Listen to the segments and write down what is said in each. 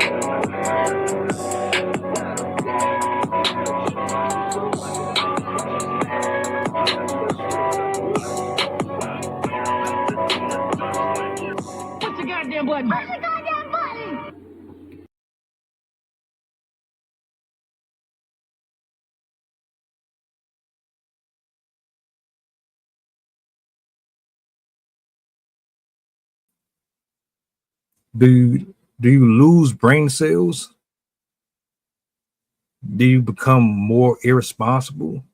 What's the goddamn button? What's the goddamn button? Do you lose brain cells? Do you become more irresponsible?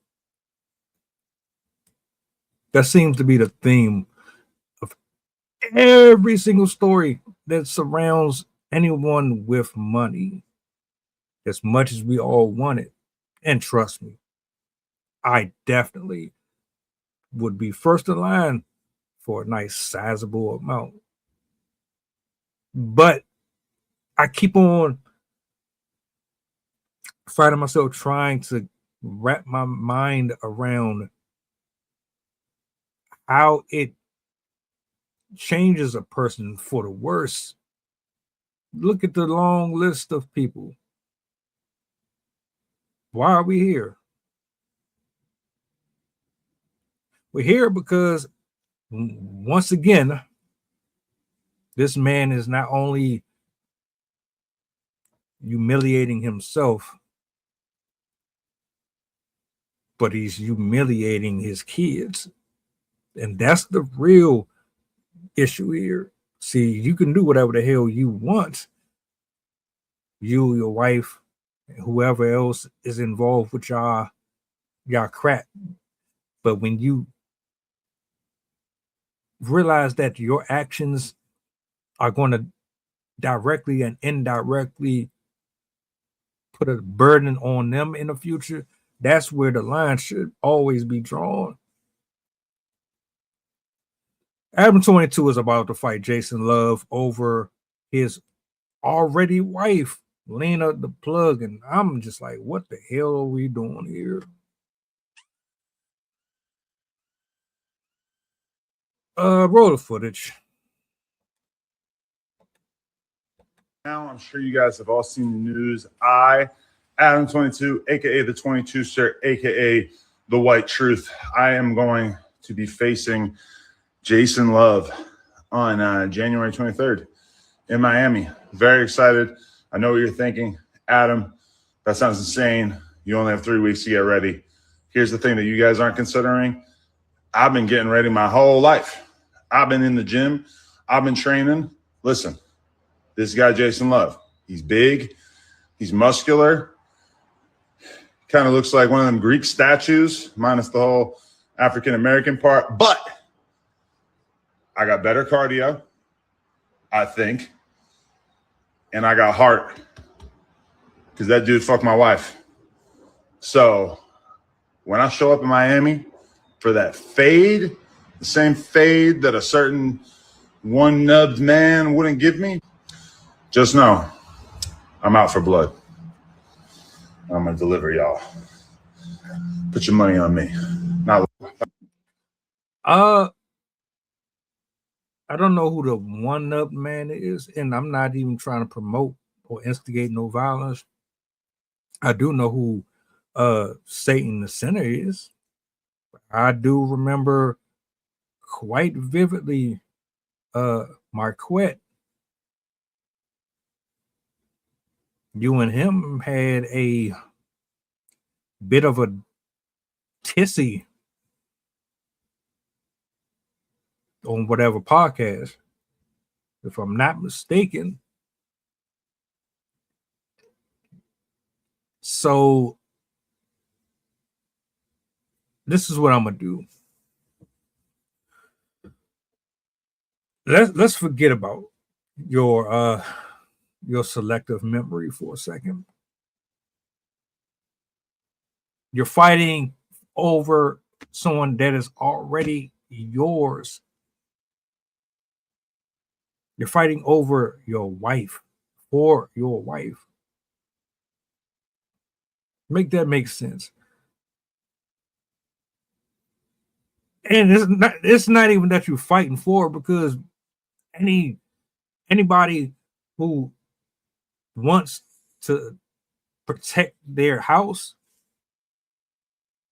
That seems to be the theme of every single story that surrounds anyone with money. As much as we all want it, and trust me, I definitely would be first in line for a nice sizable amount. But I keep on finding myself trying to wrap my mind around how it changes a person for the worse. Look at the long list of people. Why are we here? We're here because, once again, this man is not only humiliating himself, but he's humiliating his kids. And that's the real issue here. See, you can do whatever the hell you want. You, your wife, whoever else is involved with y'all crap. But when you realize that your actions are going to directly and indirectly put a burden on them in the future, that's where the line should always be drawn. Adam 22 is about to fight Jason Luv over his already wife, Lena the Plug, and I'm just like, what the hell are we doing here? Roll the footage. Now, I'm sure you guys have all seen the news. I, Adam 22, aka the 22 shirt, aka the White Truth, I am going to be facing Jason Luv on January 23rd in Miami. Very excited. I know what you're thinking, Adam. That sounds insane. You only have 3 weeks to get ready. Here's the thing that you guys aren't considering. I've been getting ready my whole life. I've been in the gym. I've been training. Listen, this guy, Jason Luv, he's big. He's muscular. Kind of looks like one of them Greek statues, minus the whole African-American part. But I got better cardio, I think. And I got heart because that dude fucked my wife. So when I show up in Miami for that fade, the same fade that a certain one-nubbed man wouldn't give me, just know I'm out for blood. I'm going to deliver y'all. Put your money on me. I don't know who the one-up man is, and I'm not even trying to promote or instigate no violence. I do know who Satan the Sinner is. I do remember quite vividly Marquette. You and him had a bit of a tissy on whatever podcast, if I'm not mistaken. So this is what I'm gonna do. Let's forget about your selective memory for a second. You're fighting over someone that is already yours. You're fighting over your wife, for your wife. Make that make sense. And it's not even that you're fighting for, because anybody who wants to protect their house,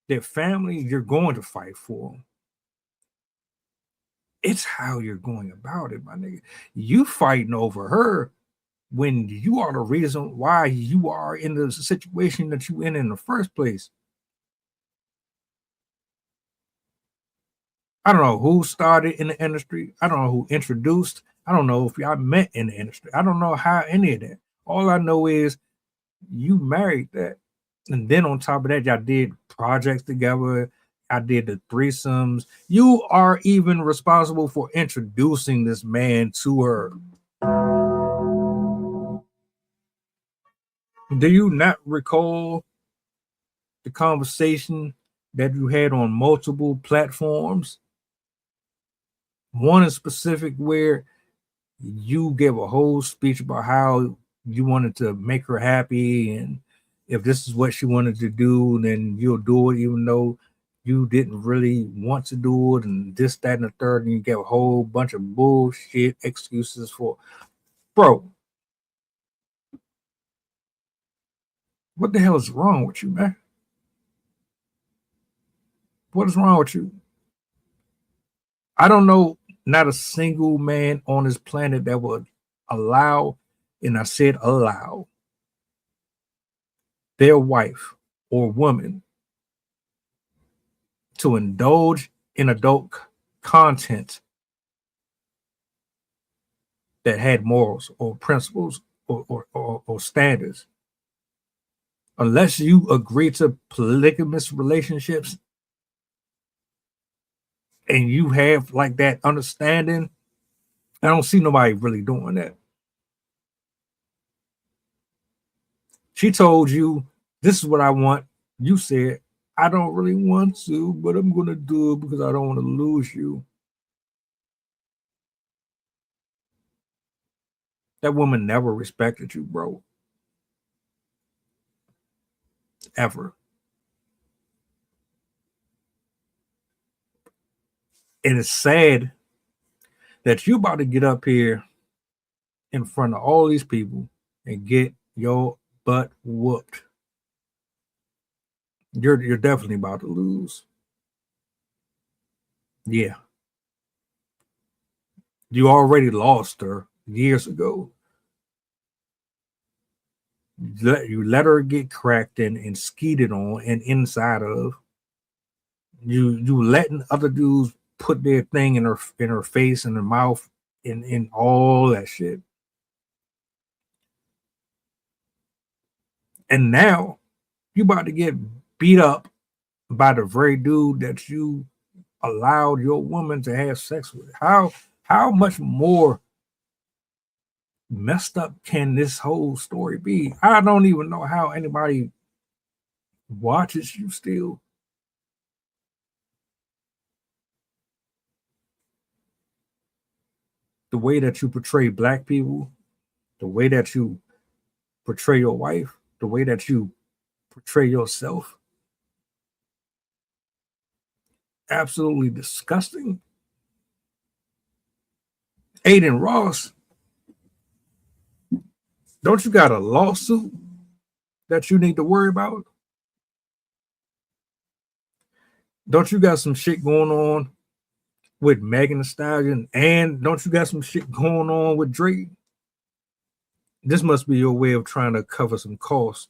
their family, you're going to fight for them. It's how you're going about it, my nigga. You fighting over her when you are the reason why you are in the situation that you in the first place. I don't know who started in the industry. I don't know who introduced. I don't know if y'all met in the industry. I don't know how any of that. All I know is you married that. And then on top of that, y'all did projects together. I did the threesomes. You are even responsible for introducing this man to her. Do you not recall the conversation that you had on multiple platforms? One in specific where you gave a whole speech about how you wanted to make her happy, and if this is what she wanted to do, then you'll do it even though you didn't really want to do it, and this, that, and the third, and you gave a whole bunch of bullshit excuses for. Bro, what the hell is wrong with you, man? What is wrong with you? I don't know not a single man on this planet that would allow, and I said allow, their wife or woman to indulge in adult content that had morals or principles or standards. Unless you agree to polygamous relationships and you have like that understanding, I don't see nobody really doing that. She told you, this is what I want. You said, I don't really want to, but I'm going to do it because I don't want to lose you. That woman never respected you, bro. Ever. And it's sad that you about to get up here in front of all these people and get your butt whooped. You're definitely about to lose. Yeah. You already lost her years ago. You let her get cracked and skeeted on and inside of. You letting other dudes put their thing in her face and her mouth and all that shit. And now you about to get beat up by the very dude that you allowed your woman to have sex with. How much more messed up can this whole story be? I don't even know how anybody watches you still. The way that you portray black people, the way that you portray your wife, the way that you portray yourself. Absolutely disgusting. Aiden Ross, don't you got a lawsuit that you need to worry about? Don't you got some shit going on with Megan Thee Stallion? And don't you got some shit going on with Drake? This must be your way of trying to cover some costs.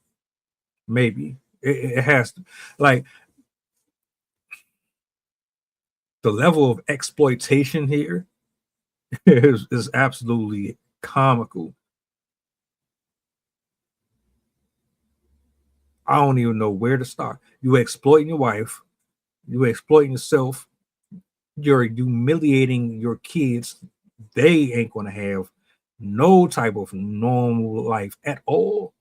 Maybe. It has to. Like, the level of exploitation here is absolutely comical. I don't even know where to start. You exploiting your wife, you exploiting yourself, you're humiliating your kids. They ain't gonna have no type of normal life at all.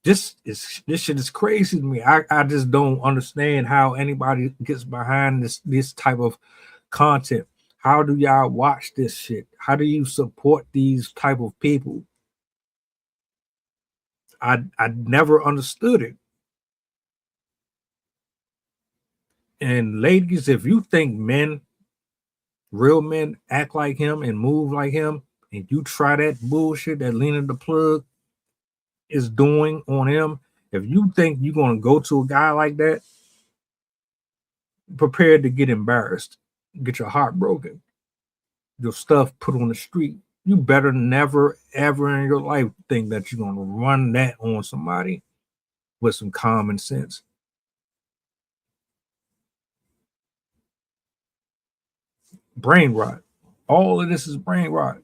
This shit is crazy to me. I just don't understand how anybody gets behind this type of content. How do y'all watch this shit? How do you support these type of people? I never understood it. And ladies, if you think men real men act like him and move like him, and you try that bullshit that Lena the Plug is doing on him, if you think you're going to go to a guy like that, prepared to get embarrassed, get your heart broken, your stuff put on the street. You better never, ever in your life think that you're going to run that on somebody with some common sense. Brain rot. All of this is brain rot.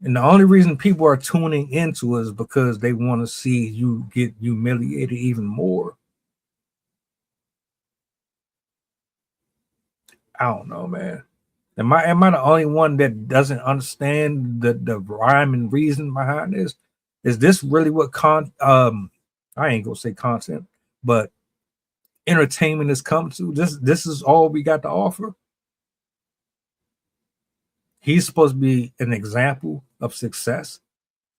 And the only reason people are tuning into it is because they want to see you get humiliated even more. I don't know, man. Am I the only one that doesn't understand the rhyme and reason behind this? Is this really what I ain't gonna say content, but entertainment has come to? This is all we got to offer. He's supposed to be an example of success.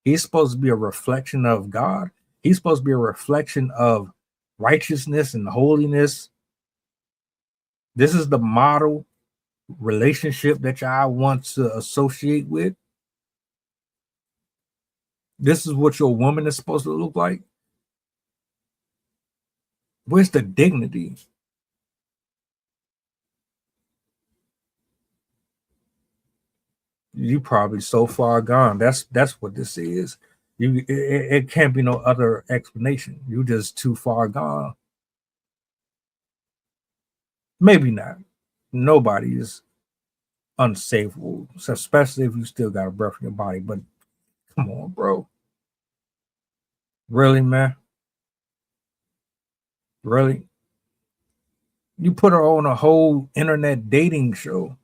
He's supposed to be a reflection of God. He's supposed to be a reflection of righteousness and holiness. This is the model relationship that y'all want to associate with. This is what your woman is supposed to look like. Where's the dignity? You probably so far gone. That's what this is. It can't be no other explanation. You just too far gone. Maybe not. Nobody is unsavable, especially if you still got a breath in your body. But come on, bro. Really, man? Really? You put her on a whole internet dating show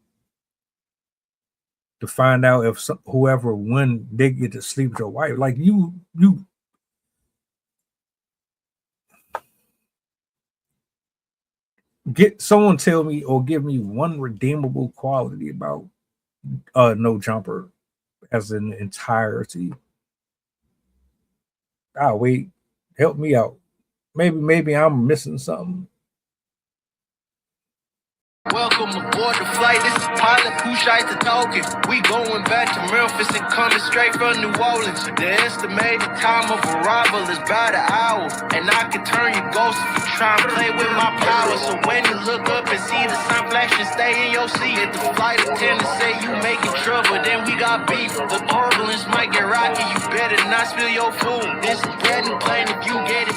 to find out if whoever when they get to sleep with your wife. Like you get someone tell me or give me one redeemable quality about No Jumper as an entirety. Wait, help me out. Maybe I'm missing something. Welcome aboard the flight. This is pilot Pusha talking. We going back to Memphis and coming straight from New Orleans. The estimated time of arrival is about an hour, and I can turn you ghost if you try and play with my power. So when you look up and see the sun flashing, stay in your seat. If the flight attendant say you making trouble, then we got beef. The turbulence might get rocky. You better not spill your food. This is brand new plane. If you get it